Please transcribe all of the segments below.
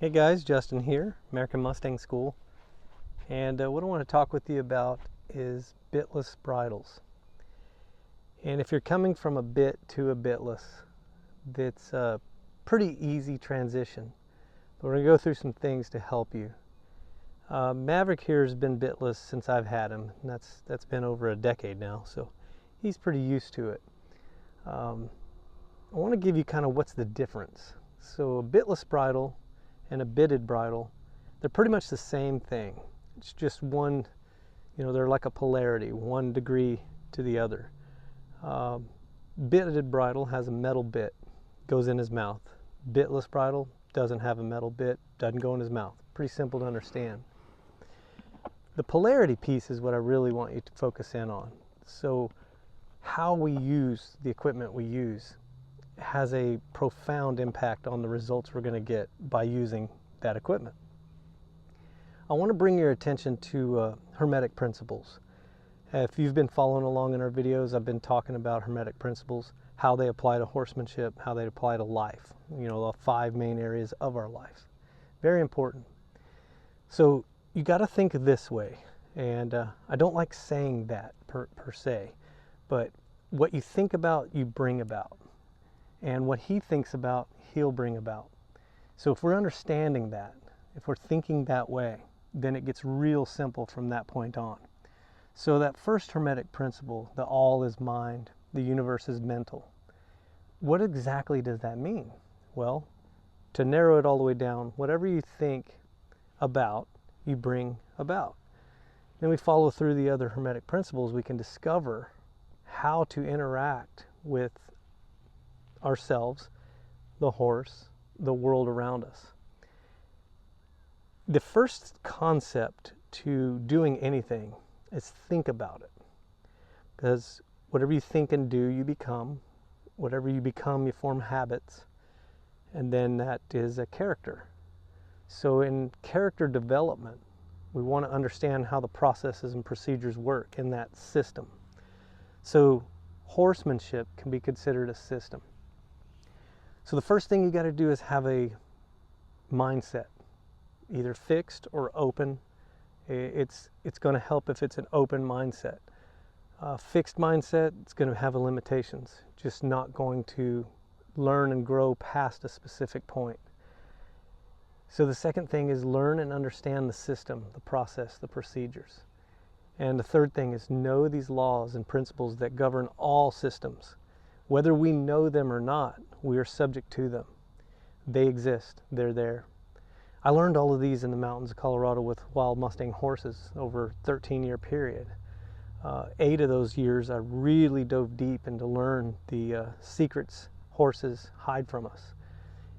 Hey guys, Justin here, American Mustang School, and what I want to talk with you about is bitless bridles. And if you're coming from a bit to a bitless, that's a pretty easy transition. But we're going to go through some things to help you. Maverick here has been bitless since I've had him, and that's been over a decade now, so he's pretty used to it. I want to give you kind of what's the difference. So a bitless bridle and a bitted bridle, they're pretty much the same thing. It's just one, they're like a polarity, 1 degree to the other. Bitted bridle has a metal bit, goes in his mouth. Bitless bridle doesn't have a metal bit, doesn't go in his mouth. Pretty simple to understand. The polarity piece is what I really want you to focus in on. So how we use the equipment we use has a profound impact on the results we're going to get by using that equipment. I want to bring your attention to Hermetic principles. If you've been following along in our videos, I've been talking about Hermetic principles, how they apply to horsemanship, how they apply to life, the 5 main areas of our life. Very important. So you got to think this way, and I don't like saying that per se, but what you think about, you bring about. And what he thinks about, he'll bring about. So if we're understanding that, if we're thinking that way, then it gets real simple from that point on. So that first Hermetic principle, the all is mind, the universe is mental. What exactly does that mean? Well, to narrow it all the way down, whatever you think about, you bring about. Then we follow through the other Hermetic principles, we can discover how to interact with ourselves, the horse, the world around us. The first concept to doing anything is think about it. Because whatever you think and do, you become. Whatever you become, you form habits. And then that is a character. So in character development, we want to understand how the processes and procedures work in that system. So horsemanship can be considered a system. So the first thing you got to do is have a mindset, either fixed or open. It's going to help if it's an open mindset. Fixed mindset, it's going to have limitations, just not going to learn and grow past a specific point. So the second thing is learn and understand the system, the process, the procedures. And the third thing is know these laws and principles that govern all systems. Whether we know them or not, we are subject to them. They exist. They're there. I learned all of these in the mountains of Colorado with wild Mustang horses over a 13-year period. 8 of those years, I really dove deep into learn the secrets horses hide from us.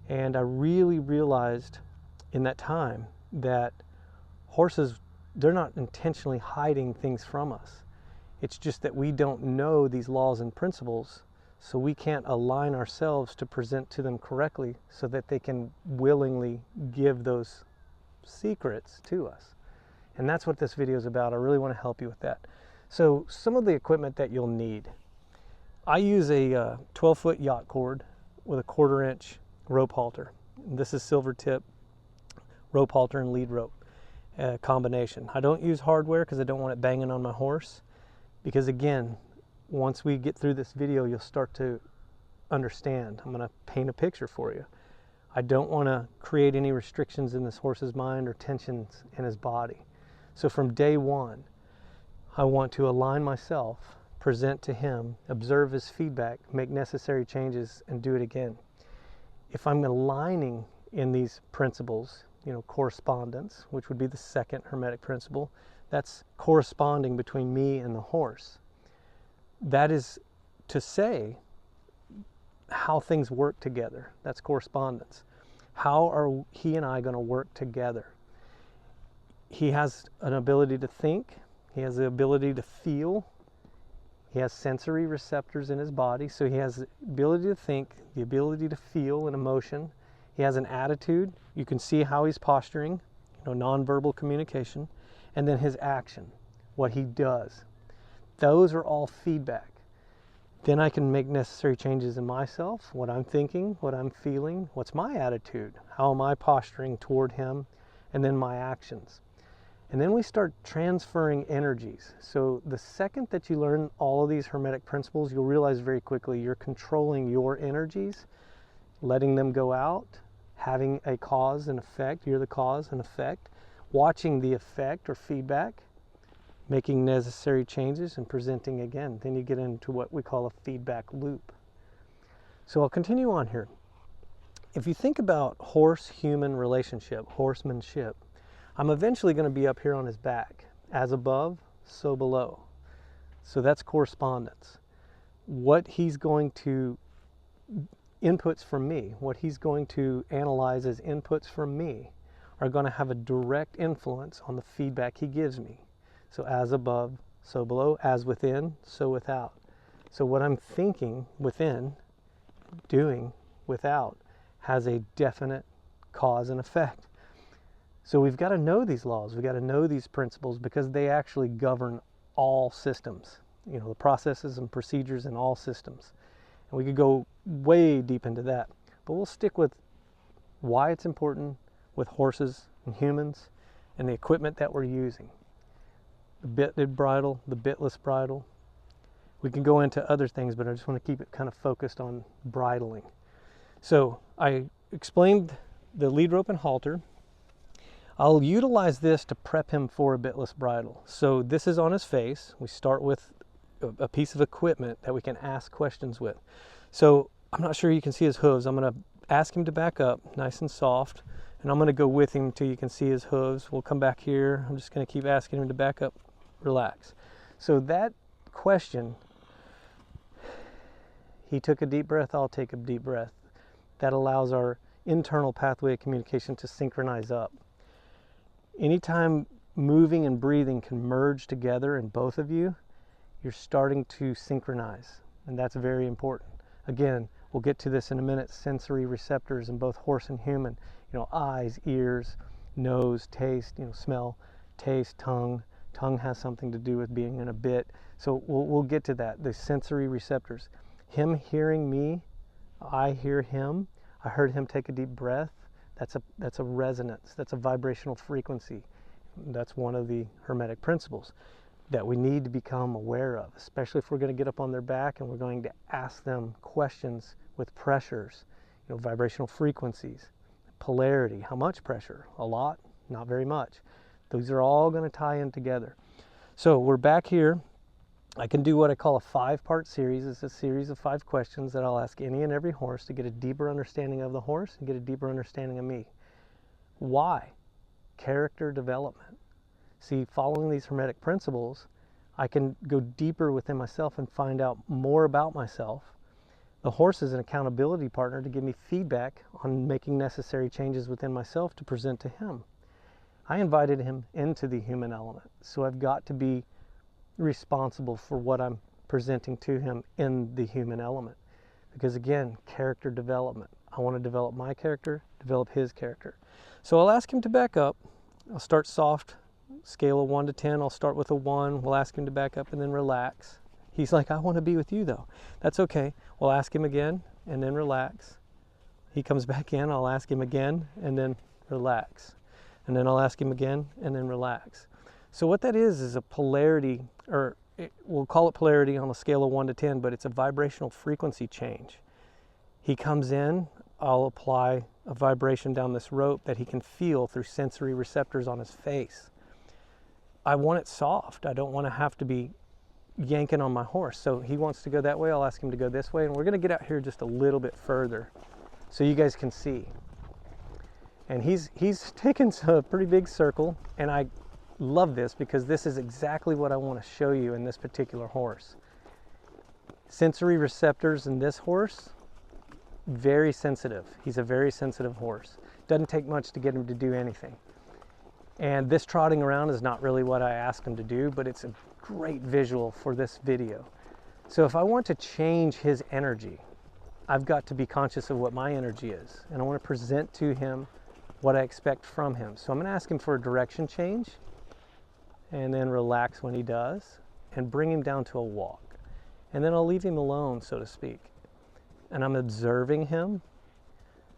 And I really realized in that time that horses, they're not intentionally hiding things from us. It's just that we don't know these laws and principles, so we can't align ourselves to present to them correctly so that they can willingly give those secrets to us. And that's what this video is about. I really want to help you with that. So some of the equipment that you'll need. I use a 12-foot yacht cord with a 1/4 inch rope halter. And this is silver tip rope halter and lead rope combination. I don't use hardware because I don't want it banging on my horse, because again, once we get through this video, you'll start to understand. I'm going to paint a picture for you. I don't want to create any restrictions in this horse's mind or tensions in his body. So from day one, I want to align myself, present to him, observe his feedback, make necessary changes, and do it again. If I'm aligning in these principles, correspondence, which would be the second Hermetic principle, that's corresponding between me and the horse. That is to say how things work together. That's correspondence. How are he and I going to work together? He has an ability to think. He has the ability to feel. He has sensory receptors in his body. So he has the ability to think, the ability to feel an emotion. He has an attitude. You can see how he's posturing, nonverbal communication. And then his action, what he does. Those are all feedback. Then I can make necessary changes in myself, what I'm thinking, what I'm feeling, what's my attitude, how am I posturing toward him, and then my actions. And then we start transferring energies. So the second that you learn all of these Hermetic principles, you'll realize very quickly you're controlling your energies, letting them go out, having a cause and effect. You're the cause and effect, watching the effect or feedback, making necessary changes, and presenting again. Then you get into what we call a feedback loop. So I'll continue on here. If you think about horse-human relationship, horsemanship, I'm eventually going to be up here on his back. As above, so below. So that's correspondence. What he's going to inputs from me, what he's going to analyze as inputs from me, are going to have a direct influence on the feedback he gives me. So as above, so below, as within, so without. So what I'm thinking within, doing without, has a definite cause and effect. So we've got to know these laws, we've got to know these principles, because they actually govern all systems, you know, the processes and procedures in all systems. And we could go way deep into that, but we'll stick with why it's important with horses and humans and the equipment that we're using. The bitted bridle, the bitless bridle. We can go into other things, but I just want to keep it kind of focused on bridling. So I explained the lead rope and halter. I'll utilize this to prep him for a bitless bridle. So this is on his face. We start with a piece of equipment that we can ask questions with. So I'm not sure you can see his hooves. I'm going to ask him to back up nice and soft, and I'm going to go with him until you can see his hooves. We'll come back here. I'm just going to keep asking him to back up, relax. So that question, he took a deep breath, I'll take a deep breath. That allows our internal pathway of communication to synchronize up. Anytime moving and breathing can merge together in both of you, you're starting to synchronize, and that's very important. Again, we'll get to this in a minute, sensory receptors in both horse and human, you know, eyes, ears, nose, taste, you know, smell, taste, tongue. Tongue has something to do with being in a bit. So we'll get to that, the sensory receptors. Him hearing me, I hear him. I heard him take a deep breath. That's a resonance. That's a vibrational frequency. That's one of the Hermetic principles that we need to become aware of, especially if we're going to get up on their back and we're going to ask them questions with pressures, you know, vibrational frequencies, polarity. How much pressure? A lot? Not very much. Those are all going to tie in together. So we're back here. I can do what I call a 5-part series. It's a series of 5 questions that I'll ask any and every horse to get a deeper understanding of the horse and get a deeper understanding of me. Why? Character development. See, following these Hermetic principles, I can go deeper within myself and find out more about myself. The horse is an accountability partner to give me feedback on making necessary changes within myself to present to him. I invited him into the human element, so I've got to be responsible for what I'm presenting to him in the human element. Because again, character development. I want to develop my character, develop his character. So I'll ask him to back up. I'll start soft, scale of 1 to 10. I'll start with a 1. We'll ask him to back up and then relax. He's like, I want to be with you though. That's okay. We'll ask him again and then relax. He comes back in. I'll ask him again and then relax. And then I'll ask him again and then relax. So what that is a polarity, or we'll call it polarity on a scale of 1 to 10, but it's a vibrational frequency change. He comes in, I'll apply a vibration down this rope that he can feel through sensory receptors on his face. I want it soft. I don't want to have to be yanking on my horse. So he wants to go that way, I'll ask him to go this way, and we're going to get out here just a little bit further so you guys can see. And he's taken a pretty big circle, and I love this because this is exactly what I want to show you in this particular horse. Sensory receptors in this horse, very sensitive. He's a very sensitive horse. Doesn't take much to get him to do anything. And this trotting around is not really what I asked him to do, but it's a great visual for this video. So if I want to change his energy, I've got to be conscious of what my energy is, and I want to present to him what I expect from him. So I'm going to ask him for a direction change, and then relax when he does, and bring him down to a walk. and then I'll leave him alone, so to speak. And I'm observing him.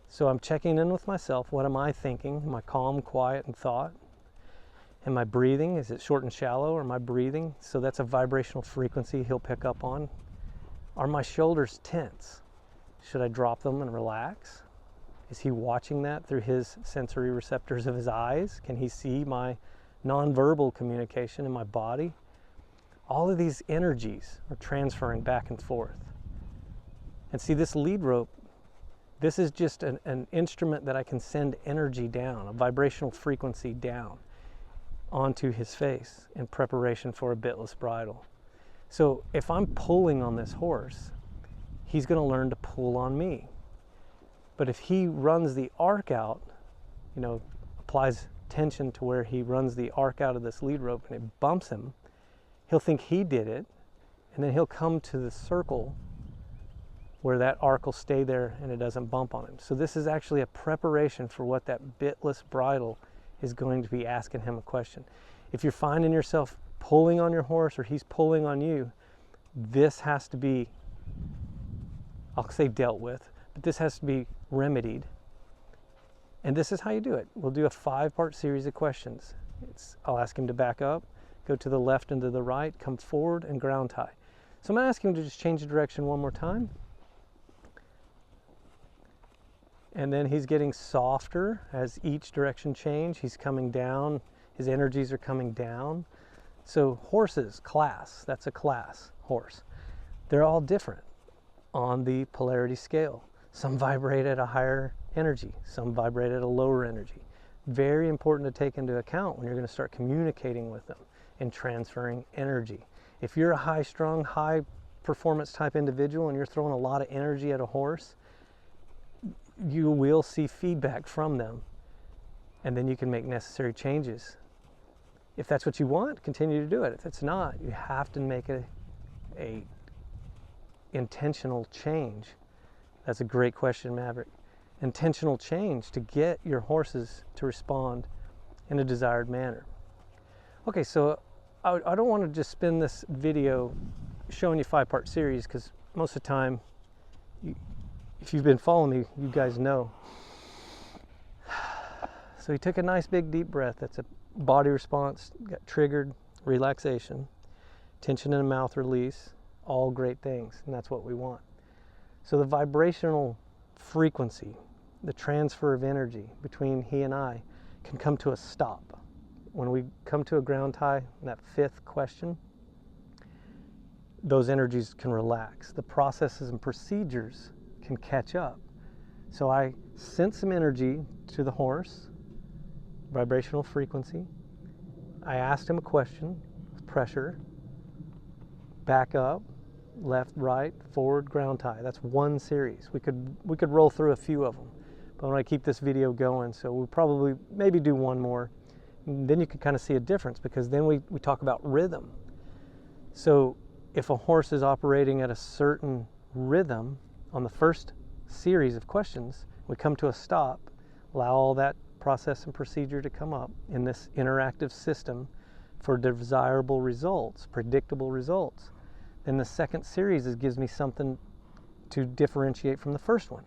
So I'm checking in with myself. What am I thinking? Am I calm, quiet, and thought? Am I breathing? Is it short and shallow, or am I breathing? So that's a vibrational frequency he'll pick up on. Are my shoulders tense? Should I drop them and relax? Is he watching that through his sensory receptors of his eyes? Can he see my nonverbal communication in my body? All of these energies are transferring back and forth. And see, this lead rope, this is just an instrument that I can send energy down, a vibrational frequency down onto his face in preparation for a bitless bridle. So if I'm pulling on this horse, he's going to learn to pull on me. But if he runs the arc out, applies tension to where he runs the arc out of this lead rope and it bumps him, he'll think he did it, and then he'll come to the circle where that arc will stay there and it doesn't bump on him. So this is actually a preparation for what that bitless bridle is going to be asking him a question. If you're finding yourself pulling on your horse or he's pulling on you, this has to be, I'll say dealt with, but this has to be remedied. And this is how you do it. We'll do a 5-part series of questions. I'll ask him to back up, go to the left and to the right, come forward, and ground tie. So I'm going to ask him to just change the direction one more time. And then he's getting softer as each direction change. He's coming down. His energies are coming down. So horses, class, that's a class, horse. They're all different on the polarity scale. Some vibrate at a higher energy. Some vibrate at a lower energy. Very important to take into account when you're going to start communicating with them and transferring energy. If you're a high-strung, high-performance type individual and you're throwing a lot of energy at a horse, you will see feedback from them, and then you can make necessary changes. If that's what you want, continue to do it. If it's not, you have to make a intentional change. That's a great question, Maverick. Intentional change to get your horses to respond in a desired manner. Okay, so I don't want to just spend this video showing you 5-part series, because most of the time, if you've been following me, you guys know. So he took a nice big deep breath. That's a body response, got triggered, relaxation, tension in the mouth release, all great things, and that's what we want. So the vibrational frequency, the transfer of energy between he and I can come to a stop. When we come to a ground tie, that 5th question, those energies can relax. The processes and procedures can catch up. So I sent some energy to the horse, vibrational frequency. I asked him a question with pressure, back up, left, right, forward, ground tie. That's one series. We could roll through a few of them, but I want to keep this video going, so we'll probably maybe do one more. And then you can kind of see a difference, because then we talk about rhythm. So if a horse is operating at a certain rhythm on the first series of questions, we come to a stop, allow all that process and procedure to come up in this interactive system for desirable results, predictable results. Then the second series gives me something to differentiate from the first one.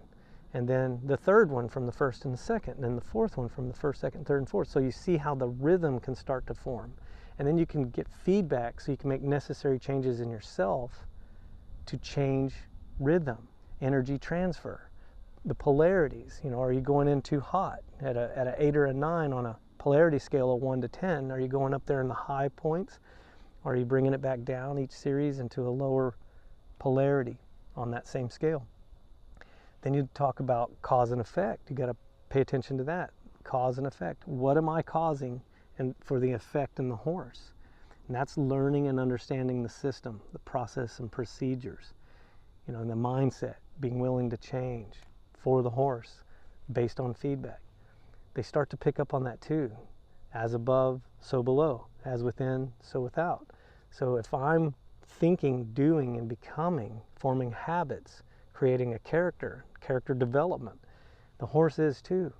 And then the third one from the first and the second, and then the fourth one from the first, second, third, and fourth. So you see how the rhythm can start to form. And then you can get feedback, so you can make necessary changes in yourself to change rhythm, energy transfer, the polarities. Are you going in too hot at an 8 or a 9 on a polarity scale of 1 to 10? Are you going up there in the high points? Or are you bringing it back down each series into a lower polarity on that same scale? Then you talk about cause and effect. You got to pay attention to that. Cause and effect. What am I causing and for the effect in the horse? And that's learning and understanding the system, the process and procedures, and the mindset, being willing to change for the horse based on feedback. They start to pick up on that too. As above, so below. As within, so without. So if I'm thinking, doing, and becoming, forming habits, creating a character development, the horse is too.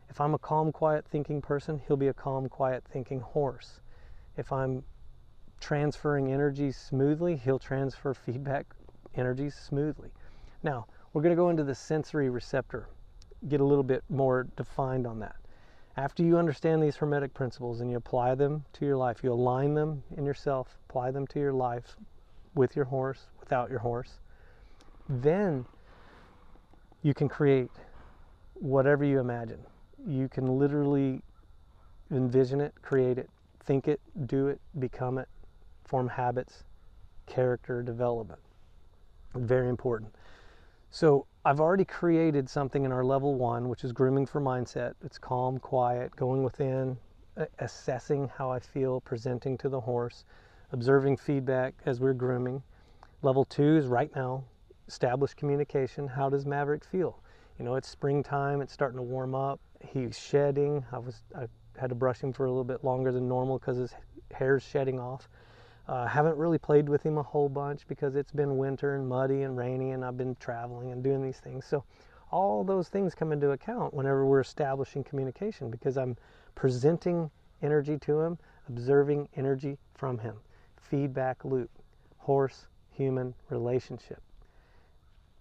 If I'm a calm, quiet thinking person, he'll be a calm, quiet thinking horse. If I'm transferring energy smoothly, he'll transfer feedback energies smoothly. Now, we're going to go into the sensory receptor, get a little bit more defined on that. After you understand these Hermetic principles and you apply them to your life, you align them in yourself, apply them to your life with your horse, without your horse, then you can create whatever you imagine. You can literally envision it, create it, think it, do it, become it, form habits, character development. Very important. So I've already created something in our level 1, which is grooming for mindset. It's calm, quiet, going within, assessing how I feel, presenting to the horse, observing feedback as we're grooming. Level 2 is right now, establish communication. How does Maverick feel? You know, it's springtime, it's starting to warm up. He's shedding. I had to brush him for a little bit longer than normal because his hair's shedding off. Haven't really played with him a whole bunch because it's been winter and muddy and rainy and I've been traveling and doing these things. So all those things come into account whenever we're establishing communication, because I'm presenting energy to him, observing energy from him. Feedback loop, horse-human relationship.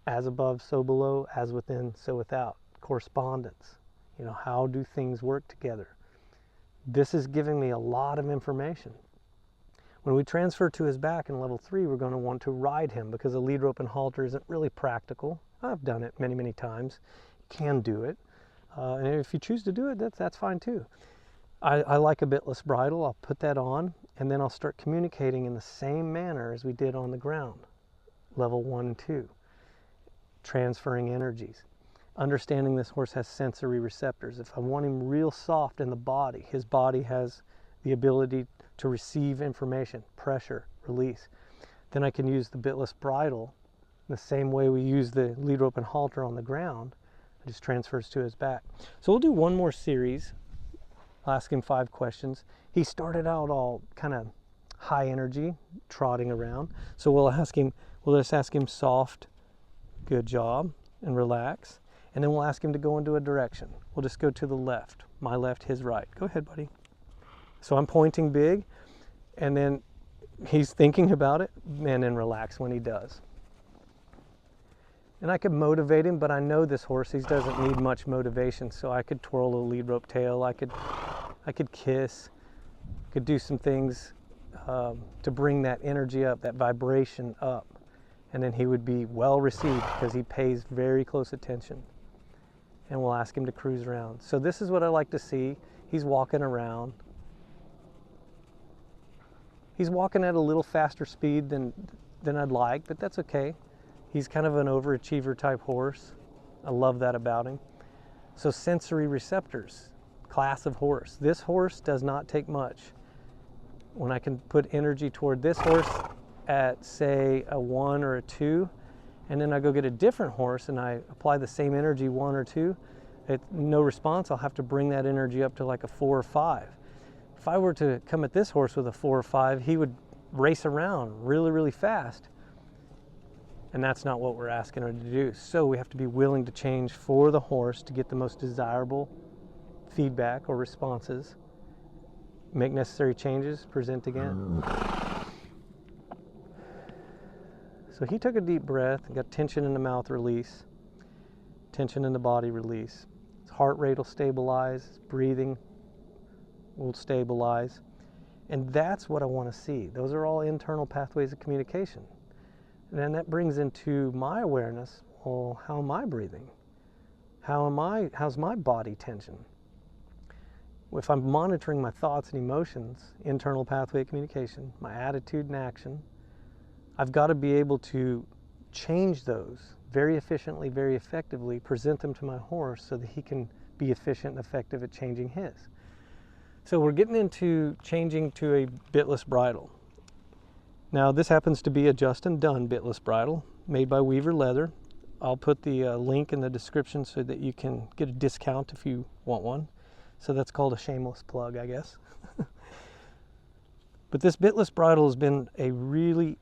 As above, so below, as within, so without. Correspondence. You know, how do things work together? This is giving me a lot of information. When we transfer to his back in level 3, we're going to want to ride him because a lead rope and halter isn't really practical. I've done it many, many times. You can do it. And if you choose to do it, that's fine too. I like a bitless bridle. I'll put that on and then I'll start communicating in the same manner as we did on the ground. Level 1 and 2. Transferring energies. Understanding this horse has sensory receptors. If I want him real soft in the body, his body has the ability to receive information, pressure, release. Then I can use the bitless bridle the same way we use the lead rope and halter on the ground. It just transfers to his back. So we'll do one more series. I'll ask him 5 questions. He started out all kind of high energy, trotting around. So we'll just ask him soft, good job, and relax. And then we'll ask him to go into a direction. We'll just go to the left, my left, his right. Go ahead, buddy. So I'm pointing big, and then he's thinking about it, and then relax when he does. And I could motivate him, but I know this horse, he doesn't need much motivation, so I could twirl a lead rope tail, I could kiss, could do some things to bring that energy up, that vibration up, and then he would be well received because he pays very close attention. And we'll ask him to cruise around. So this is what I like to see. He's walking around. He's walking at a little faster speed than I'd like, but that's okay. He's kind of an overachiever type horse. I love that about him. So sensory receptors, class of horse. This horse does not take much. When I can put energy toward this horse at, say, a 1 or a 2, and then I go get a different horse and I apply the same energy 1 or 2, no response, I'll have to bring that energy up to like a 4 or 5. If I were to come at this horse with a 4 or 5, he would race around really, really fast. And that's not what we're asking her to do. So we have to be willing to change for the horse to get the most desirable feedback or responses. Make necessary changes, present again. So he took a deep breath and got tension in the mouth, release. Tension in the body, release. His heart rate will stabilize, his breathing will stabilize. And that's what I want to see. Those are all internal pathways of communication. And then that brings into my awareness, well, how am I breathing? How's my body tension? If I'm monitoring my thoughts and emotions, internal pathway of communication, my attitude and action, I've got to be able to change those very efficiently, very effectively, present them to my horse so that he can be efficient and effective at changing his. So we're getting into changing to a bitless bridle. Now this happens to be a Justin Dunn Bitless Bridle made by Weaver Leather. I'll put the link in the description so that you can get a discount if you want one. So that's called a shameless plug, I guess. But this bitless bridle has been a really,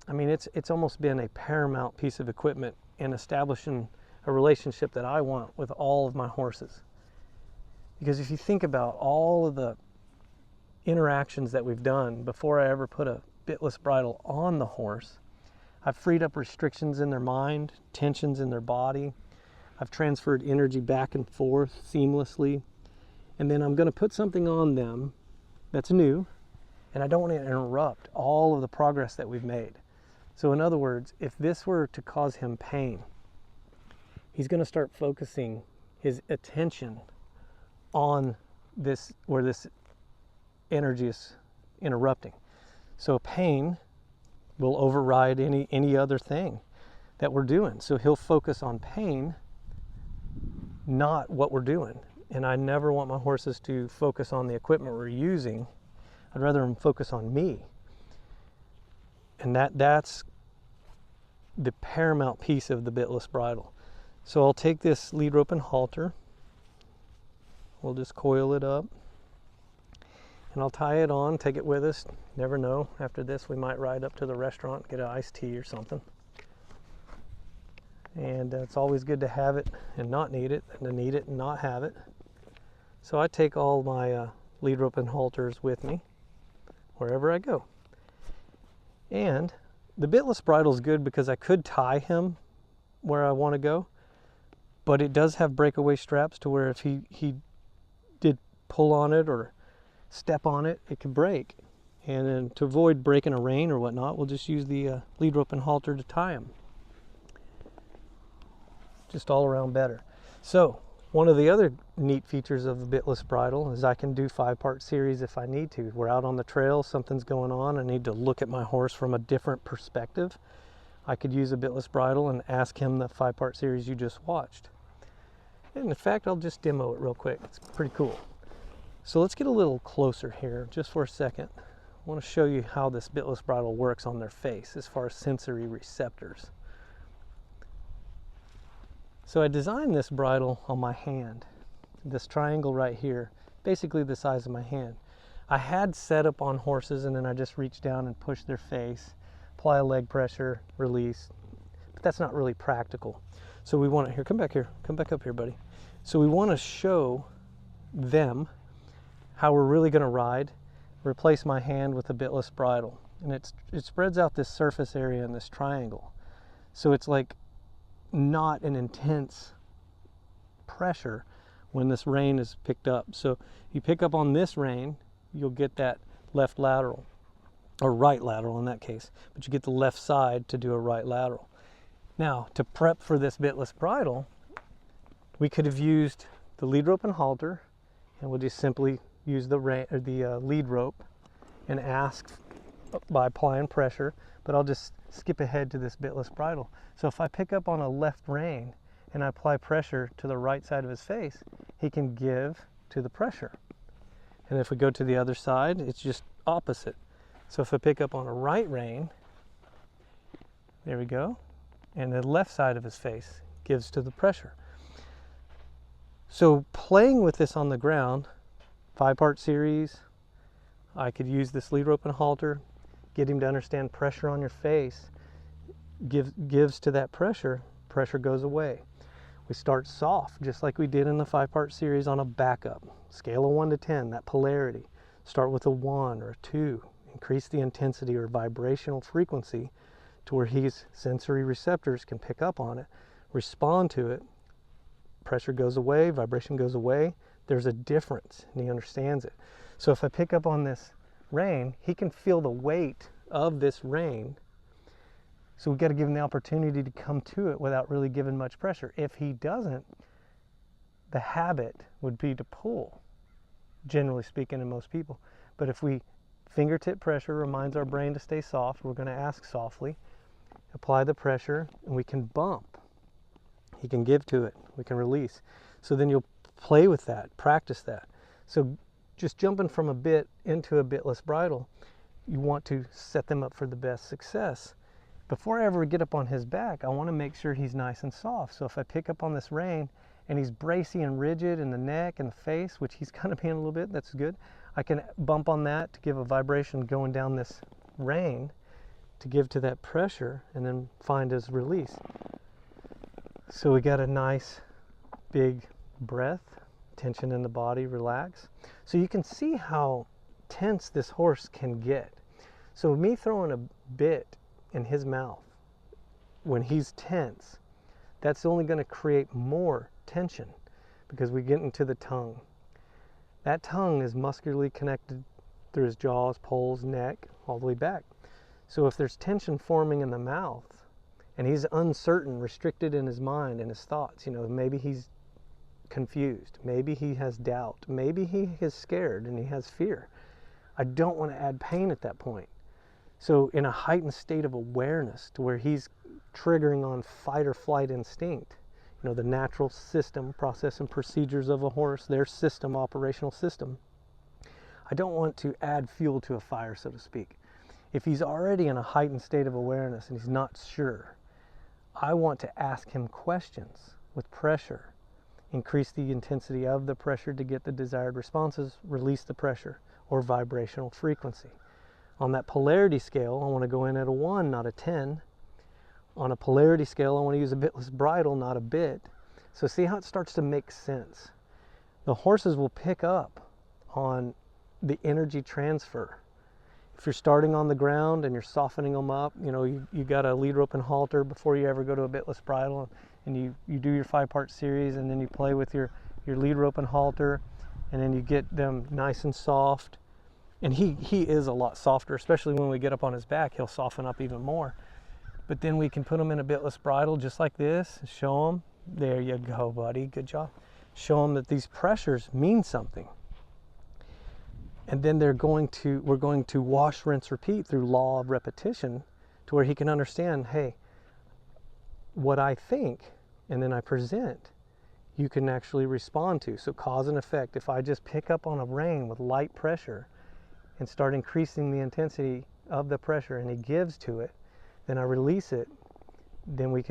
it's almost been a paramount piece of equipment in establishing a relationship that I want with all of my horses. Because if you think about all of the interactions that we've done before I ever put a bitless bridle on the horse, I've freed up restrictions in their mind, tensions in their body. I've transferred energy back and forth seamlessly. And then I'm going to put something on them that's new, and I don't want to interrupt all of the progress that we've made. So in other words, if this were to cause him pain, he's going to start focusing his attention on this, where this energy is interrupting. So pain will override any other thing that we're doing. So he'll focus on pain, not what we're doing. And I never want my horses to focus on the equipment we're using. I'd rather them focus on me. And that's the paramount piece of the bitless bridle. So I'll take this lead rope and halter. We'll just coil it up. And I'll tie it on, take it with us. Never know. After this, we might ride up to the restaurant and get an iced tea or something. And it's always good to have it and not need it, than to need it and not have it. So I take all my lead rope and halters with me wherever I go. And the bitless bridle is good because I could tie him where I want to go, but it does have breakaway straps to where if he did pull on it or step on it, it could break. And then to avoid breaking a rein or whatnot, we'll just use the lead rope and halter to tie him. Just all around better. So one of the other neat features of the bitless bridle is I can do 5-part series if I need to. We're out on the trail, something's going on, I need to look at my horse from a different perspective. I could use a bitless bridle and ask him the 5-part series you just watched. And in fact, I'll just demo it real quick. It's pretty cool. So let's get a little closer here just for a second. I want to show you how this bitless bridle works on their face as far as sensory receptors. So I designed this bridle on my hand, this triangle right here, basically the size of my hand. I had set up on horses and then I just reached down and pushed their face, apply a leg pressure, release, but that's not really practical. So we want to, come back up here, buddy. So we want to show them how we're really going to ride, replace my hand with a bitless bridle. And it spreads out this surface area in this triangle. So it's like not an intense pressure when this rein is picked up. So you pick up on this rein, you'll get that left lateral, or right lateral in that case, but you get the left side to do a right lateral. Now, to prep for this bitless bridle, we could have used the lead rope and halter, and we'll just simply use the lead rope and ask by applying pressure, but I'll just skip ahead to this bitless bridle. So if I pick up on a left rein and I apply pressure to the right side of his face, he can give to the pressure. And if we go to the other side, it's just opposite. So if I pick up on a right rein, there we go, and the left side of his face gives to the pressure. So playing with this on the ground, 5-part series, I could use this lead rope and halter, get him to understand pressure on your face, gives to that pressure, pressure goes away. We start soft, just like we did in the 5-part series on a backup. Scale of 1 to 10, that polarity. Start with a 1 or a 2. Increase the intensity or vibrational frequency to where his sensory receptors can pick up on it, respond to it. Pressure goes away, vibration goes away. There's a difference, and he understands it. So if I pick up on this rein, he can feel the weight of this rein. So we've got to give him the opportunity to come to it without really giving much pressure. If he doesn't, the habit would be to pull, generally speaking, in most people. But if we fingertip pressure reminds our brain to stay soft, we're going to ask softly, apply the pressure, and we can bump. He can give to it. We can release. So then you'll play with that, practice that. So just jumping from a bit into a bitless bridle, you want to set them up for the best success. Before I ever get up on his back, I want to make sure he's nice and soft. So if I pick up on this rein and he's bracy and rigid in the neck and the face, which he's kind of being a little bit, that's good. I can bump on that to give a vibration going down this rein to give to that pressure and then find his release. So we got a nice big breath, tension in the body, relax. So you can see how tense this horse can get. So me throwing a bit in his mouth when he's tense, that's only going to create more tension because we get into the tongue. That tongue is muscularly connected through his jaws, poles, neck, all the way back. So if there's tension forming in the mouth and he's uncertain, restricted in his mind and his thoughts, maybe he's confused, maybe he has doubt, maybe he is scared and he has fear. I don't want to add pain at that point. So in a heightened state of awareness to where he's triggering on fight or flight instinct, the natural system, process and procedures of a horse, their system, operational system, I don't want to add fuel to a fire, so to speak. If he's already in a heightened state of awareness and he's not sure, I want to ask him questions with pressure, increase the intensity of the pressure to get the desired responses, release the pressure or vibrational frequency. On that polarity scale, I want to go in at a 1, not a 10. On a polarity scale, I want to use a bitless bridle, not a bit. So see how it starts to make sense. The horses will pick up on the energy transfer. If you're starting on the ground and you're softening them up, you got a lead rope and halter before you ever go to a bitless bridle, and you do your 5-part series, and then you play with your lead rope and halter, and then you get them nice and soft. And he is a lot softer, especially when we get up on his back, he'll soften up even more. But then we can put him in a bitless bridle just like this, show him, there you go, buddy, good job. Show him that these pressures mean something. And then we're going to wash, rinse, repeat through law of repetition to where he can understand, hey, what I think and then I present, you can actually respond to. So cause and effect. If I just pick up on a rein with light pressure and start increasing the intensity of the pressure and he gives to it, then I release it, then we've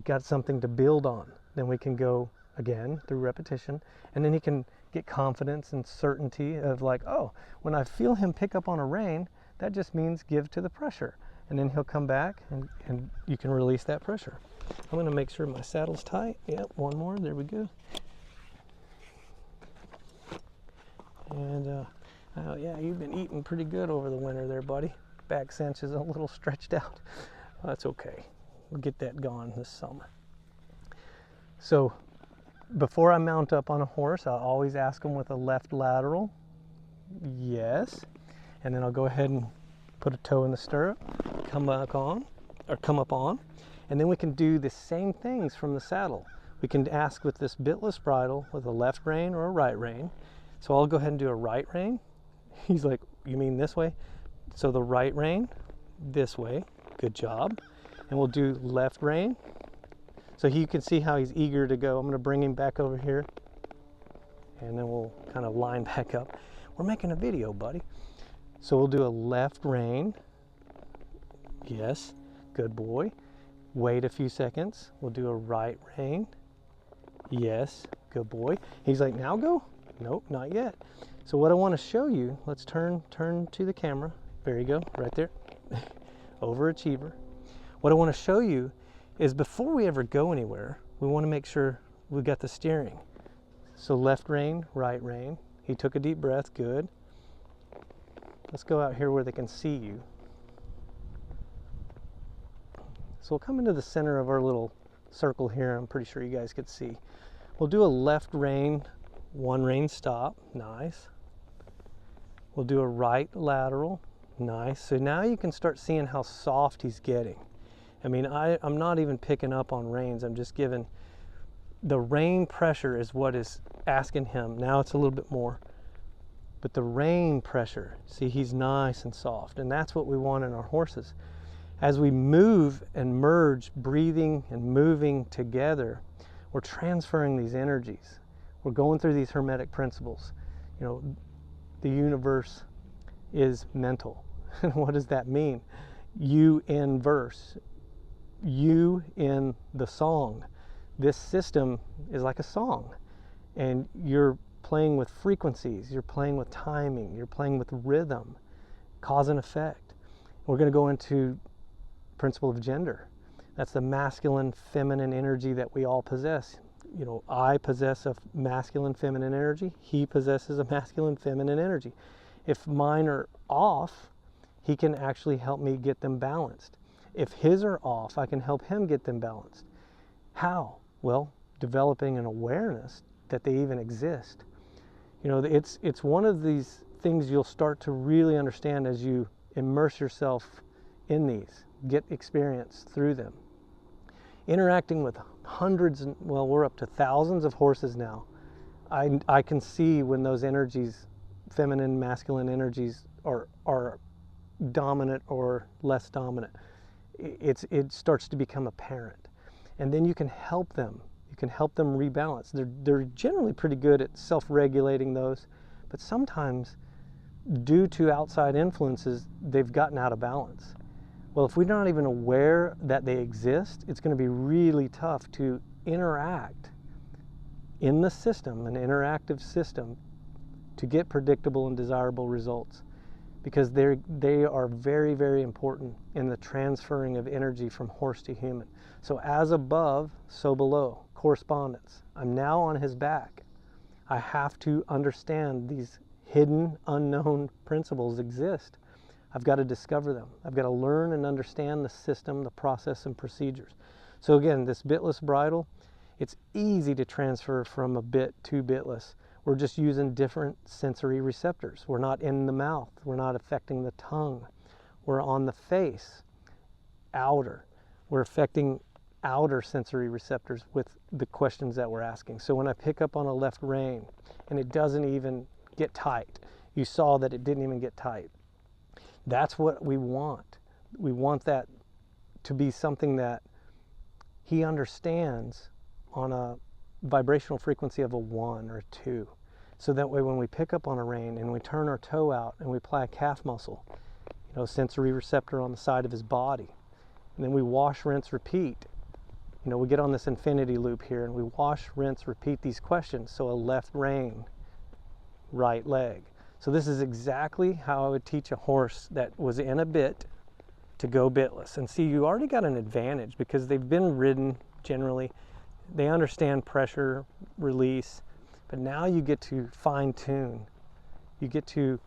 got something to build on. Then we can go again through repetition, and then he can get confidence and certainty of like, oh, when I feel him pick up on a rein, that just means give to the pressure. And then he'll come back and you can release that pressure. I'm gonna make sure my saddle's tight. Yep, one more, there we go. And yeah, you've been eating pretty good over the winter there, buddy. Back cinch is a little stretched out. That's okay. We'll get that gone this summer. So before I mount up on a horse, I'll always ask them with a left lateral, yes. And then I'll go ahead and put a toe in the stirrup, come up on. And then we can do the same things from the saddle. We can ask with this bitless bridle with a left rein or a right rein. So I'll go ahead and do a right rein. He's like, you mean this way? So the right rein, this way, good job. And we'll do left rein. So you can see how he's eager to go. I'm gonna bring him back over here and then we'll kind of line back up. We're making a video, buddy. So we'll do a left rein. Yes, good boy. Wait a few seconds. We'll do a right rein. Yes, good boy. He's like, now go? Nope, not yet. So what I want to show you, let's turn to the camera. There you go, right there. Overachiever. What I want to show you is before we ever go anywhere, we want to make sure we got the steering. So left rein, right rein. He took a deep breath, good. Let's go out here where they can see you. So we'll come into the center of our little circle here. I'm pretty sure you guys could see. We'll do a left rein, one rein stop, nice. We'll do a right lateral, nice. So now you can start seeing how soft he's getting. I mean, I'm not even picking up on reins. I'm just giving, the rein pressure is what is asking him. Now it's a little bit more. But the rein pressure, see, he's nice and soft. And that's what we want in our horses. As we move and merge, breathing and moving together, we're transferring these energies. We're going through these hermetic principles. You know, the universe is mental. What does that mean? You in verse, you in the song. This system is like a song, and you're playing with frequencies, you're playing with timing, you're playing with rhythm, cause and effect. We're going to go into principle of gender. That's the masculine, feminine energy that we all possess. You know, I possess a masculine, feminine energy. He possesses a masculine, feminine energy. If mine are off, he can actually help me get them balanced. If his are off, I can help him get them balanced. How? Well, developing an awareness that they even exist. You know, it's one of these things you'll start to really understand as you immerse yourself in these, get experience through them. Interacting with hundreds, well, we're up to thousands of horses now. I can see when those energies, feminine, masculine energies, are dominant or less dominant. It starts to become apparent. And then you can help them. You can help them rebalance. They're generally pretty good at self-regulating those, but sometimes due to outside influences, they've gotten out of balance. Well, if we're not even aware that they exist, it's going to be really tough to interact in the system, an interactive system, to get predictable and desirable results, because they are very, very important in the transferring of energy from horse to human. So as above, so below, correspondence. I'm now on his back. I have to understand these hidden, unknown principles exist. I've got to discover them. I've got to learn and understand the system, the process, and procedures. So again, this bitless bridle, it's easy to transfer from a bit to bitless. We're just using different sensory receptors. We're not in the mouth. We're not affecting the tongue. We're on the face, outer. We're affecting outer sensory receptors with the questions that we're asking. So when I pick up on a left rein and it doesn't even get tight, you saw that it didn't even get tight. That's what we want. We want that to be something that he understands on a vibrational frequency of a 1 or 2. So that way when we pick up on a rein and we turn our toe out and we apply a calf muscle, you know, sensory receptor on the side of his body, and then we wash, rinse, repeat. You know, we get on this infinity loop here and we wash, rinse, repeat these questions. So a left rein, right leg. So this is exactly how I would teach a horse that was in a bit to go bitless. And see, you already got an advantage because they've been ridden generally. They understand pressure, release, but now you get to fine tune. You get to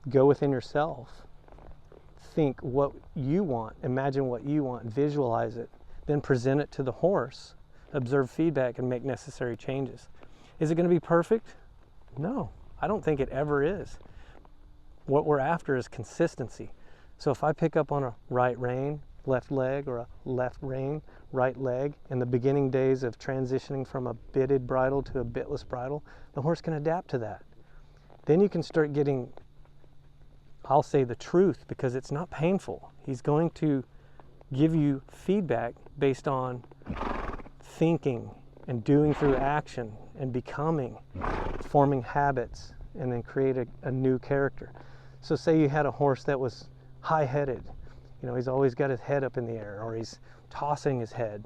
go within yourself, think what you want, imagine what you want, visualize it, then present it to the horse, observe feedback, and make necessary changes. Is it going to be perfect? No, I don't think it ever is. What we're after is consistency. So if I pick up on a right rein, left leg, or a left rein, right leg, in the beginning days of transitioning from a bitted bridle to a bitless bridle, the horse can adapt to that. Then you can start getting, I'll say, the truth, because it's not painful. He's going to give you feedback based on thinking and doing through action and becoming, forming habits, and then create a new character. So say you had a horse that was high-headed. You know, he's always got his head up in the air, or he's tossing his head.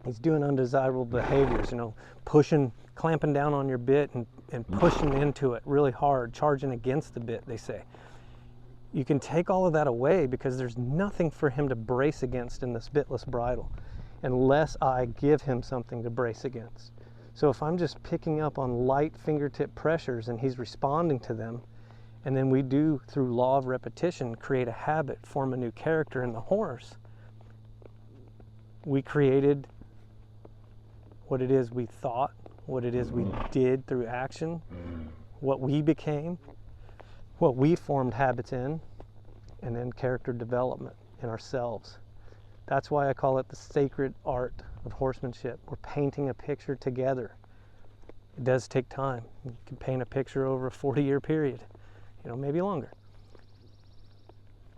He's doing undesirable behaviors, you know, pushing, clamping down on your bit and pushing into it really hard, charging against the bit, they say. You can take all of that away because there's nothing for him to brace against in this bitless bridle unless I give him something to brace against. So if I'm just picking up on light fingertip pressures and he's responding to them, and then we do, through law of repetition, create a habit, form a new character in the horse, we created what it is we thought, what it is we did through action, what we became, what we formed habits in, and then character development in ourselves. That's why I call it the sacred art of horsemanship. We're painting a picture together. It does take time. You can paint a picture over a 40-year period, you know, maybe longer.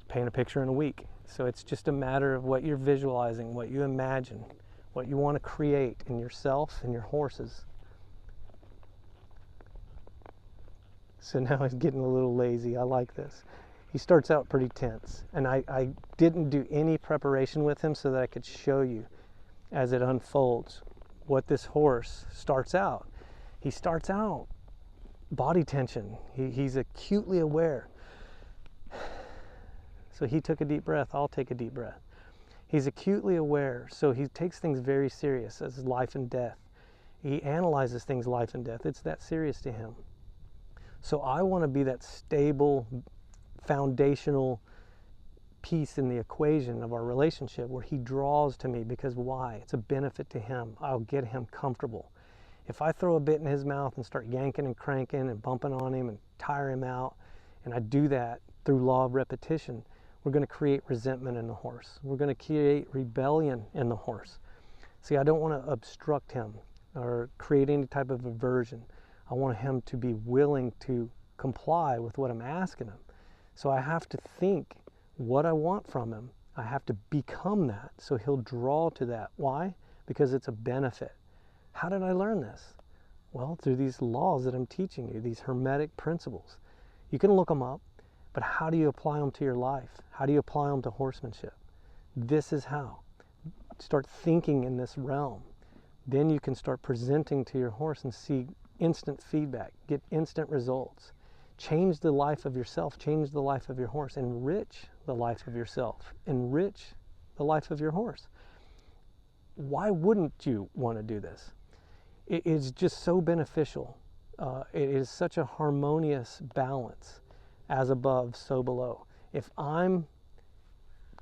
Paint a picture in a week. So it's just a matter of what you're visualizing, what you imagine, what you want to create in yourself and your horses. So now he's getting a little lazy. I like this. He starts out pretty tense, and I didn't do any preparation with him so that I could show you as it unfolds what this horse starts out. He starts out body tension. He's acutely aware. So he took a deep breath. I'll take a deep breath. He's acutely aware, so he takes things very serious as life and death. He analyzes things life and death. It's that serious to him. So I want to be that stable, foundational piece in the equation of our relationship where he draws to me because why? It's a benefit to him. I'll get him comfortable. If I throw a bit in his mouth and start yanking and cranking and bumping on him and tire him out, and I do that through law of repetition, we're going to create resentment in the horse. We're going to create rebellion in the horse. See, I don't want to obstruct him or create any type of aversion. I want him to be willing to comply with what I'm asking him. So I have to think what I want from him. I have to become that so he'll draw to that. Why? Because it's a benefit. How did I learn this? Well, through these laws that I'm teaching you, these Hermetic principles. You can look them up, but how do you apply them to your life? How do you apply them to horsemanship? This is how. Start thinking in this realm. Then you can start presenting to your horse and see instant feedback, get instant results. Change the life of yourself, change the life of your horse, enrich the life of yourself, enrich the life of your horse. Why wouldn't you want to do this? It is just so beneficial. It is such a harmonious balance, as above, so below. If I'm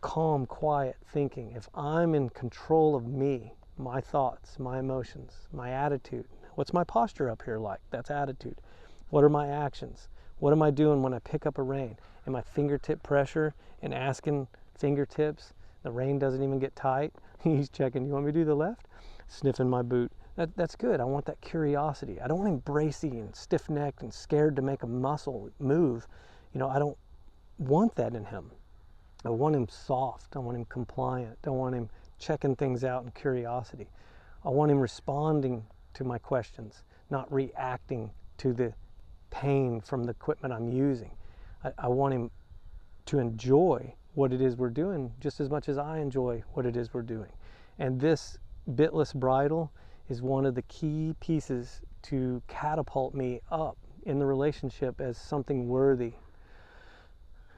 calm, quiet thinking, if I'm in control of me, my thoughts, my emotions, my attitude, what's my posture up here like? That's attitude. What are my actions? What am I doing when I pick up a rein? Am I fingertip pressure and asking fingertips? The rein doesn't even get tight. He's checking, you want me to do the left? Sniffing my boot. That's good. I want that curiosity. I don't want him bracy and stiff-necked and scared to make a muscle move. You know, I don't want that in him. I want him soft. I want him compliant. I want him checking things out in curiosity. I want him responding to my questions, not reacting to the pain from the equipment I'm using. I want him to enjoy what it is we're doing just as much as I enjoy what it is we're doing. And this bitless bridle is one of the key pieces to catapult me up in the relationship as something worthy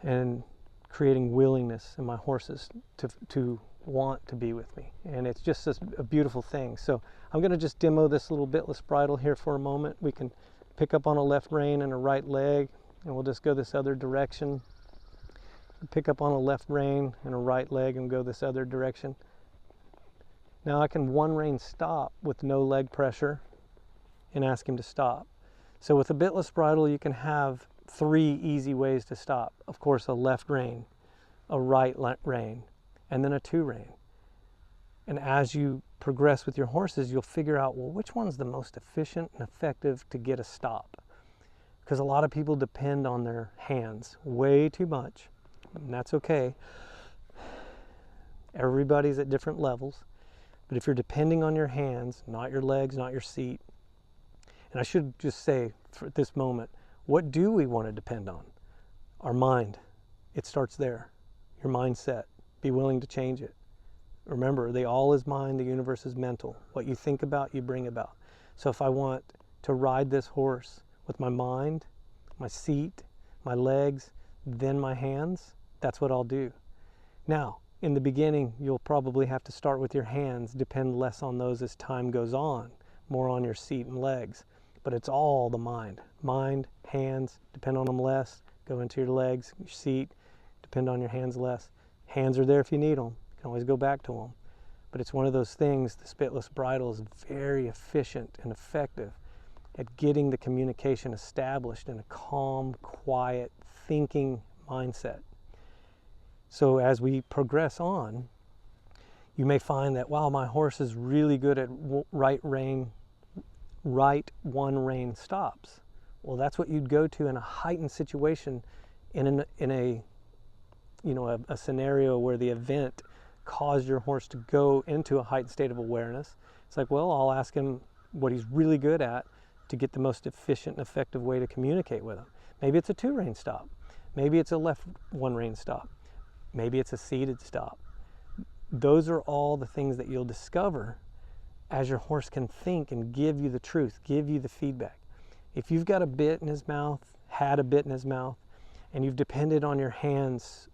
and creating willingness in my horses to want to be with me. And it's just a beautiful thing. So I'm going to just demo this little bitless bridle here for a moment. We can pick up on a left rein and a right leg, and we'll just go this other direction. Pick up on a left rein and a right leg and go this other direction. Now I can one rein stop with no leg pressure and ask him to stop. So with a bitless bridle, you can have 3 easy ways to stop. Of course, a left rein, a right rein, and then a 2 rein. And as you progress with your horses, you'll figure out, well, which one's the most efficient and effective to get a stop? Because a lot of people depend on their hands way too much, and that's okay. Everybody's at different levels. But if you're depending on your hands, not your legs, not your seat, and I should just say for this moment, what do we want to depend on? Our mind. It starts there. Your mindset. Be willing to change it. Remember, the all is mind, the universe is mental. What you think about, you bring about. So if I want to ride this horse with my mind, my seat, my legs, then my hands, that's what I'll do. Now, in the beginning, you'll probably have to start with your hands, depend less on those as time goes on, more on your seat and legs. But it's all the mind. Mind, hands, depend on them less, go into your legs, your seat, depend on your hands less. Hands are there if you need them. You can always go back to them. But it's one of those things, the bitless bridle is very efficient and effective at getting the communication established in a calm, quiet, thinking mindset. So as we progress on, you may find that, wow, my horse is really good at right one rein stops. Well, that's what you'd go to in a heightened situation in a scenario where the event caused your horse to go into a heightened state of awareness. It's like, well, I'll ask him what he's really good at to get the most efficient and effective way to communicate with him. Maybe it's a 2 rein stop. Maybe it's a left 1 rein stop. Maybe it's a seated stop. Those are all the things that you'll discover as your horse can think and give you the truth, give you the feedback. If you've got a bit in his mouth, had a bit in his mouth, and you've depended on your hands,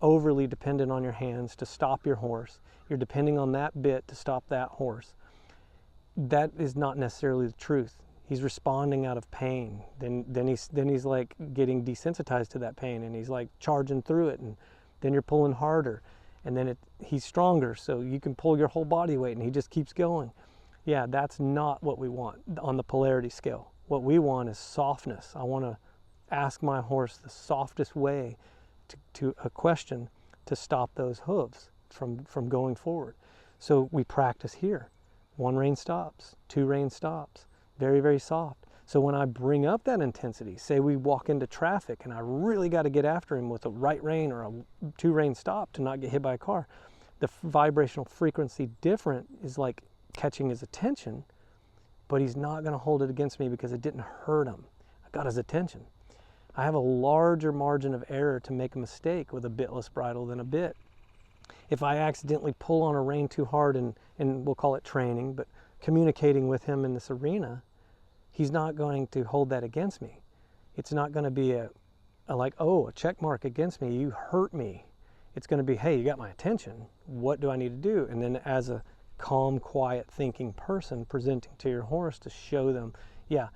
overly dependent on your hands to stop your horse, you're depending on that bit to stop that horse, that is not necessarily the truth. He's responding out of pain. Then he's like getting desensitized to that pain, and he's like charging through it, and then you're pulling harder, and then he's stronger, so you can pull your whole body weight and he just keeps going. Yeah, that's not what we want on the polarity scale. What we want is softness. I want to ask my horse the softest way to a question to stop those hooves from going forward. So we practice here. 1 rein stops, 2 rein stops, very, very soft. So when I bring up that intensity, say we walk into traffic and I really got to get after him with a right rein or a 2 rein stop to not get hit by a car, the vibrational frequency different is like catching his attention, but he's not going to hold it against me because it didn't hurt him. I got his attention. I have a larger margin of error to make a mistake with a bitless bridle than a bit. If I accidentally pull on a rein too hard and we'll call it training, but communicating with him in this arena, he's not going to hold that against me. It's not going to be a check mark against me. You hurt me. It's going to be, hey, you got my attention. What do I need to do? And then as a calm, quiet, thinking person presenting to your horse to show them, yeah,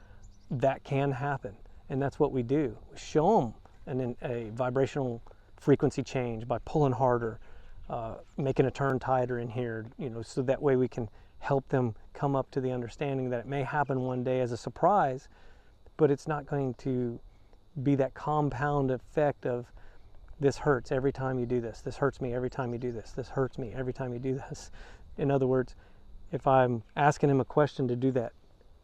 that can happen. And that's what we do. We show them a vibrational frequency change by pulling harder, making a turn tighter in here, so that way we can help them come up to the understanding that it may happen one day as a surprise, but it's not going to be that compound effect of this hurts every time you do this. This hurts me every time you do this. This hurts me every time you do this. In other words, if I'm asking him a question to do that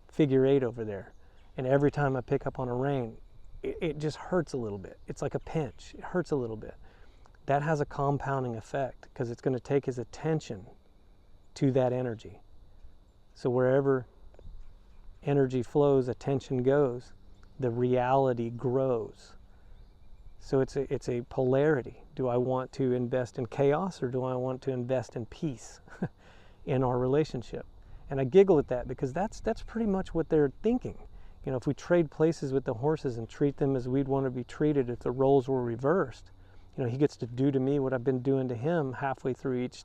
figure 8 over there, and every time I pick up on a rein, it just hurts a little bit. It's like a pinch. It hurts a little bit. That has a compounding effect because it's going to take his attention to that energy. So wherever energy flows, attention goes, the reality grows. So it's a polarity. Do I want to invest in chaos or do I want to invest in peace in our relationship? And I giggle at that because that's pretty much what they're thinking. If we trade places with the horses and treat them as we'd want to be treated if the roles were reversed, he gets to do to me what I've been doing to him halfway through each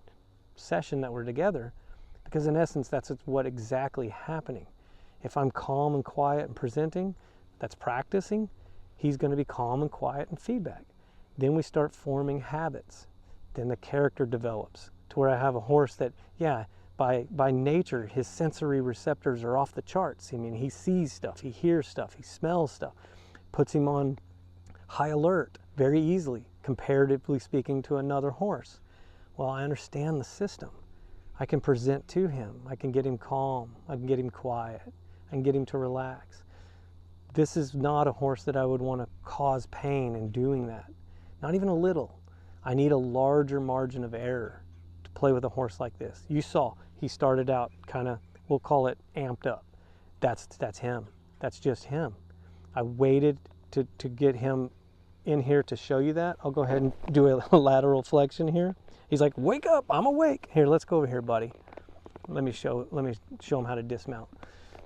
session that we're together, because in essence that's what exactly happening. If I'm calm and quiet and presenting, that's practicing, he's going to be calm and quiet and feedback. Then we start forming habits. Then the character develops to where I have a horse that, by nature, his sensory receptors are off the charts. He sees stuff, he hears stuff, he smells stuff. Puts him on high alert very easily, comparatively speaking, to another horse. Well, I understand the system. I can present to him. I can get him calm. I can get him quiet. I can get him to relax. This is not a horse that I would want to cause pain in doing that. Not even a little. I need a larger margin of error to play with a horse like this. You saw he started out kind of, we'll call it amped up. That's him. That's just him. I waited to get him in here to show you that. I'll go ahead and do a lateral flexion here. He's like, wake up, I'm awake. Here, let's go over here, buddy. Let me show him how to dismount.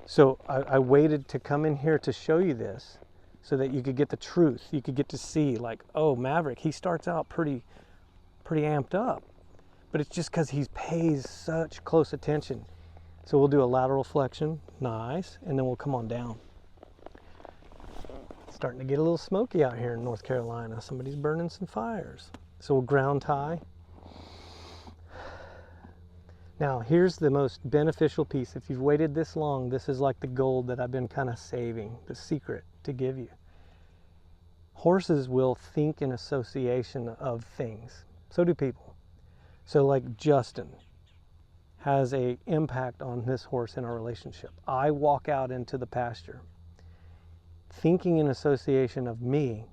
So I waited to come in here to show you this so that you could get the truth. You could get to see, like, oh, Maverick, he starts out pretty amped up. But it's just because he pays such close attention. So we'll do a lateral flexion, nice, and then we'll come on down. It's starting to get a little smoky out here in North Carolina. Somebody's burning some fires. So we'll ground tie. Now, here's the most beneficial piece. If you've waited this long, this is like the gold that I've been kind of saving, the secret to give you. Horses will think in association of things. So do people. So like Justin has an impact on this horse in our relationship. I walk out into the pasture thinking in association of me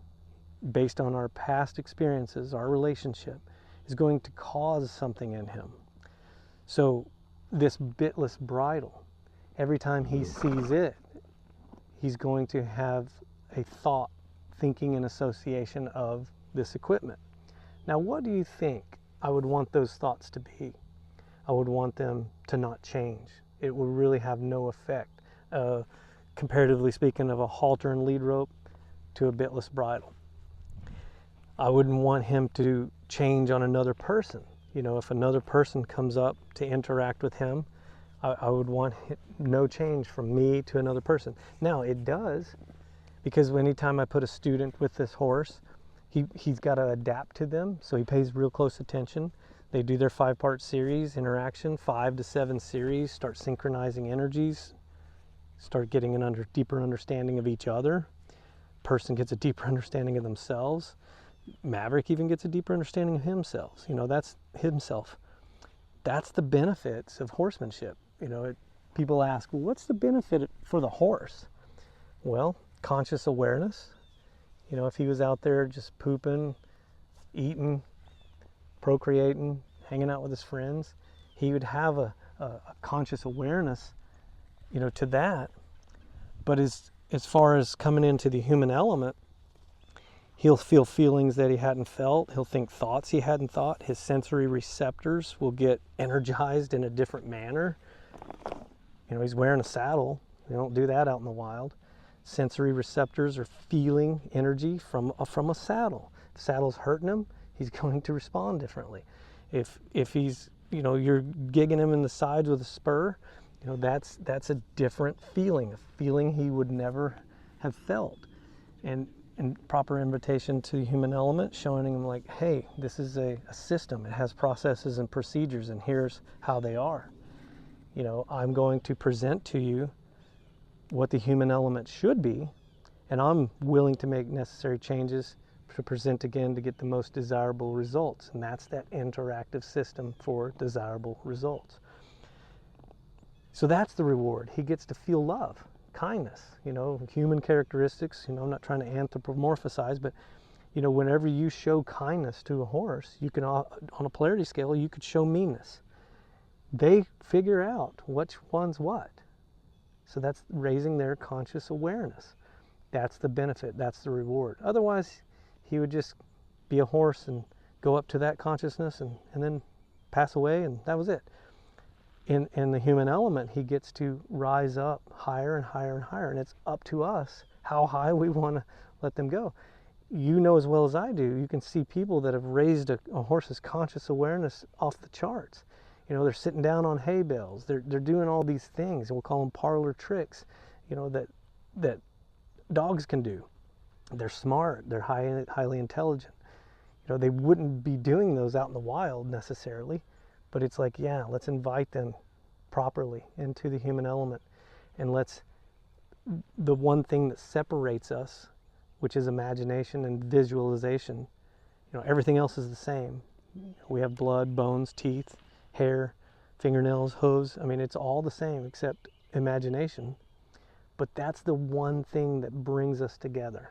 based on our past experiences, our relationship, is going to cause something in him. So this bitless bridle, every time he sees it, he's going to have a thought, thinking in association of this equipment. Now, what do you think I would want those thoughts to be? I would want them to not change. It will really have no effect, comparatively speaking, of a halter and lead rope to a bitless bridle. I wouldn't want him to change on another person. If another person comes up to interact with him, I would want no change from me to another person. Now, it does, because anytime I put a student with this horse, He's got to adapt to them, so he pays real close attention. They do their 5-part series, interaction, 5 to 7 series, start synchronizing energies, start getting an deeper understanding of each other. Person gets a deeper understanding of themselves. Maverick even gets a deeper understanding of himself. That's himself. That's the benefits of horsemanship. People ask, well, what's the benefit for the horse? Well, conscious awareness. If he was out there just pooping, eating, procreating, hanging out with his friends, he would have a conscious awareness, to that. But as far as coming into the human element, he'll feel feelings that he hadn't felt. He'll think thoughts he hadn't thought. His sensory receptors will get energized in a different manner. He's wearing a saddle. You don't do that out in the wild. Sensory receptors are feeling energy from a saddle. If the saddle's hurting him, he's going to respond differently. If he's, you're gigging him in the sides with a spur, that's a different feeling, a feeling he would never have felt. And proper invitation to the human element, showing him like, hey, this is a system. It has processes and procedures, and here's how they are. I'm going to present to you what the human element should be, and I'm willing to make necessary changes to present again to get the most desirable results. And that's that interactive system for desirable results. So that's the reward. He gets to feel love, kindness, human characteristics. I'm not trying to anthropomorphize, but whenever you show kindness to a horse, you can, on a polarity scale, you could show meanness. They figure out which one's what. So that's raising their conscious awareness. That's the benefit, that's the reward. Otherwise, he would just be a horse and go up to that consciousness and then pass away, and that was it. In the human element, he gets to rise up higher and higher and higher, and it's up to us how high we want to let them go. As well as I do, you can see people that have raised a horse's conscious awareness off the charts. They're sitting down on hay bales. They're doing all these things, and we'll call them parlor tricks, that dogs can do. They're smart. They're highly intelligent. They wouldn't be doing those out in the wild necessarily, but it's like, yeah, let's invite them properly into the human element, and the one thing that separates us, which is imagination and visualization, everything else is the same. We have blood, bones, teeth, hair, fingernails, hooves. It's all the same except imagination. But that's the one thing that brings us together.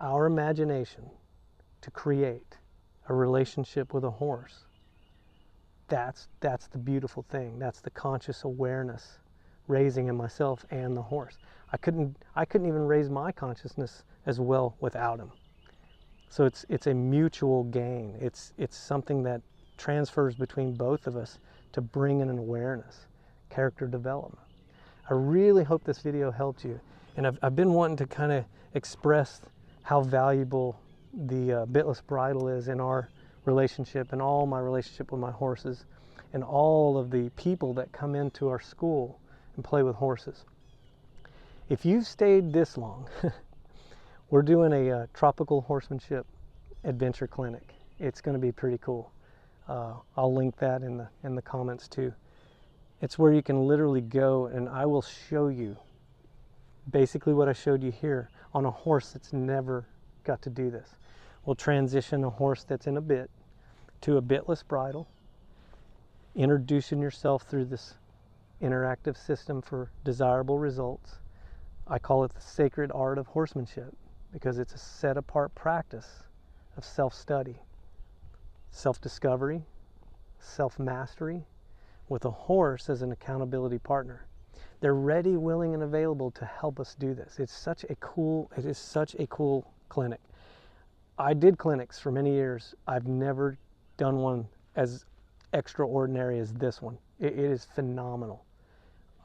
Our imagination to create a relationship with a horse. That's the beautiful thing. That's the conscious awareness raising in myself and the horse. I couldn't even raise my consciousness as well without him. So it's a mutual gain. It's something that transfers between both of us to bring in an awareness, character development. I really hope this video helped you, and I've been wanting to kind of express how valuable the Bitless Bridle is in our relationship and all my relationship with my horses and all of the people that come into our school and play with horses. If you've stayed this long, we're doing a tropical horsemanship adventure clinic. It's going to be pretty cool. I'll link that in the comments too. It's where you can literally go, and I will show you basically what I showed you here on a horse that's never got to do this. We'll transition a horse that's in a bit to a bitless bridle, introducing yourself through this interactive system for desirable results. I call it the sacred art of horsemanship because it's a set apart practice of self-study, self-discovery, self-mastery, with a horse as an accountability partner. They're ready, willing, and available to help us do this. It is such a cool clinic. I did clinics for many years. I've never done one as extraordinary as this one. It is phenomenal.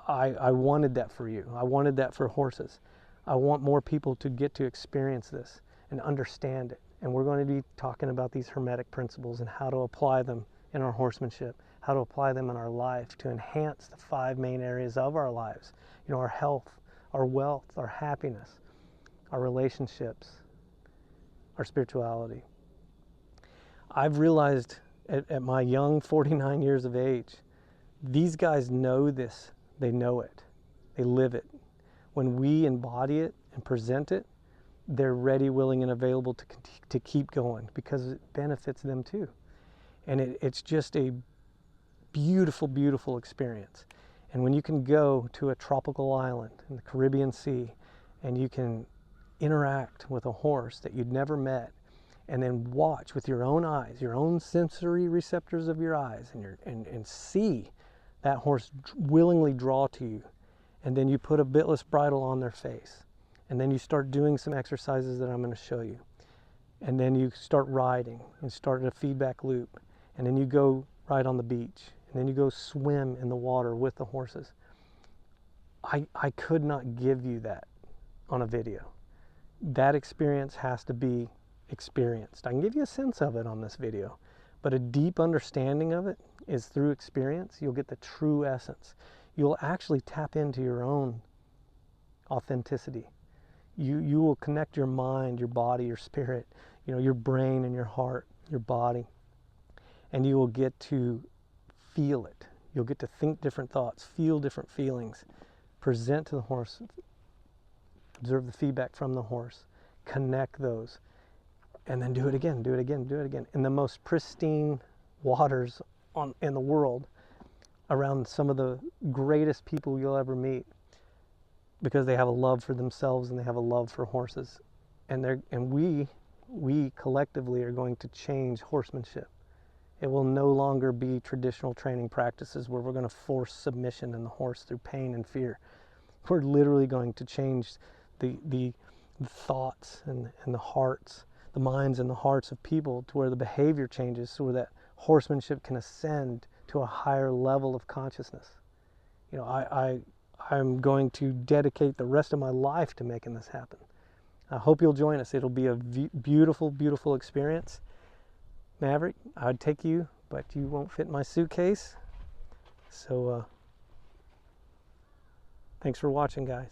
I wanted that for you. I wanted that for horses. I want more people to get to experience this and understand it. And we're going to be talking about these Hermetic principles and how to apply them in our horsemanship, how to apply them in our life to enhance the 5 main areas of our lives. Our health, our wealth, our happiness, our relationships, our spirituality. I've realized at my young 49 years of age, these guys know this. They know it. They live it. When we embody it and present it, they're ready, willing, and available to keep going because it benefits them too. And it's just a beautiful, beautiful experience. And when you can go to a tropical island in the Caribbean Sea and you can interact with a horse that you'd never met, and then watch with your own eyes, your own sensory receptors of your eyes, and see that horse willingly draw to you, and then you put a bitless bridle on their face, and then you start doing some exercises that I'm going to show you, and then you start riding and start a feedback loop, and then you go ride on the beach, and then you go swim in the water with the horses. I could not give you that on a video. That experience has to be experienced. I can give you a sense of it on this video, but a deep understanding of it is through experience. You'll get the true essence. You'll actually tap into your own authenticity. You will connect your mind, your body, your spirit, your brain and your heart, your body, and you will get to feel it. You'll get to think different thoughts, feel different feelings, present to the horse, observe the feedback from the horse, connect those, and then do it again, do it again, do it again in the most pristine waters in the world, around some of the greatest people you'll ever meet, because they have a love for themselves and they have a love for horses, and we collectively are going to change horsemanship. It will no longer be traditional training practices where we're going to force submission in the horse through pain and fear. We're literally going to change the thoughts and the hearts, the minds and the hearts of people, to where the behavior changes so that horsemanship can ascend to a higher level of consciousness. I'm going to dedicate the rest of my life to making this happen. I hope you'll join us. It'll be a beautiful, beautiful experience. Maverick, I'd take you, but you won't fit in my suitcase. So, thanks for watching, guys.